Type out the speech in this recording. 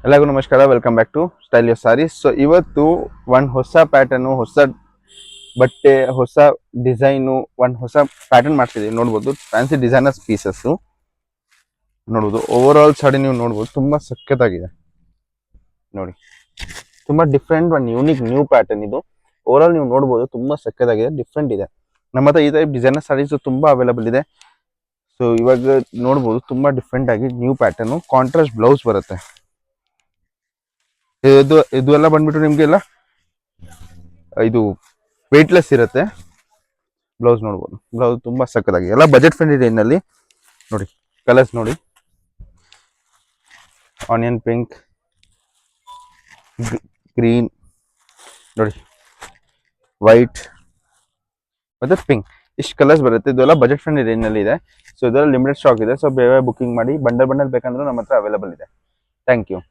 ಎಲ್ಲರಿಗೂ ನಮಸ್ಕಾರ, welcome back to style your sarees. So ಇವತ್ತು ಒಂದು ಹೊಸ ಪ್ಯಾಟರ್ನು, ಹೊಸ ಬಟ್ಟೆ, ಹೊಸ ಡಿಸೈನು, ಒಂದು ಹೊಸ ಪ್ಯಾಟರ್ನ್ ಮಾಡ್ತಿದ್ದೀವಿ. ನೋಡ್ಬೋದು ಫ್ಯಾನ್ಸಿ ಡಿಸೈನರ್ಸ್ ಪೀಸಸ್ಸು ನೋಡ್ಬೋದು. ಓವರ್ ಆಲ್ ಸಾಡಿ ನೀವು ನೋಡ್ಬೋದು, ತುಂಬ ಸಖತ್ತಾಗಿದೆ ನೋಡಿ. ತುಂಬ ಡಿಫ್ರೆಂಟ್, ಒಂದು ಯೂನಿಕ್ ನ್ಯೂ ಪ್ಯಾಟರ್ನ್ ಇದು. ಓವರ್ ಆಲ್ ನೀವು ನೋಡ್ಬೋದು, ತುಂಬ ಸಖತ್ತಾಗಿದೆ, ಡಿಫ್ರೆಂಟ್ ಇದೆ. ನಮ್ಮ ಹತ್ರ ಈ ಟೈಪ್ ಡಿಸೈನರ್ ಸಾರೀಸು ತುಂಬ ಅವೈಲೇಬಲ್ ಇದೆ. ಸೊ ಇವಾಗ ನೋಡ್ಬೋದು, ತುಂಬ ಡಿಫ್ರೆಂಟ್ ಆಗಿ ನ್ಯೂ ಪ್ಯಾಟರ್ನು, ಕಾಂಟ್ರಾಸ್ಟ್ ಬ್ಲೌಸ್ ಬರುತ್ತೆ. ಇದು ಎಲ್ಲ ಬಂದ್ಬಿಟ್ಟು ನಿಮ್ಗೆಲ್ಲ ಇದು ವೆಯ್ಟ್ಲೆಸ್ ಇರುತ್ತೆ. ಬ್ಲೌಸ್ ನೋಡ್ಬೋದು, ಬ್ಲೌಸ್ ತುಂಬಾ ಸಕ್ಕತ್ತಾಗಿ ಎಲ್ಲ ಬಜೆಟ್ ಫ್ರೆಂಡ್ಲಿ ರೇಂಜ್ ನಲ್ಲಿ ನೋಡಿ. ಕಲರ್ಸ್ ನೋಡಿ, ಆನಿಯನ್ ಪಿಂಕ್, ಗ್ರೀನ್ ನೋಡಿ, ವೈಟ್ ಮತ್ತೆ ಪಿಂಕ್, ಇಷ್ಟು ಕಲರ್ಸ್ ಬರುತ್ತೆ. ಇದೆಲ್ಲ ಬಜೆಟ್ ಫ್ರೆಂಡ್ಲಿ ರೇಂಜ್ ನಲ್ಲಿ ಇದೆ. ಸೊ ಇದೆಲ್ಲ ಲಿಮಿಟೆಡ್ ಸ್ಟಾಕ್ ಇದೆ. ಸೊ ಬೇಗ ಬುಕಿಂಗ್ ಮಾಡಿ. ಬಂಡಲ್ ಬೇಕಂದ್ರೂ ನಮ್ಮ ಹತ್ರ ಅವೈಲೇಬಲ್ ಇದೆ. Thank you.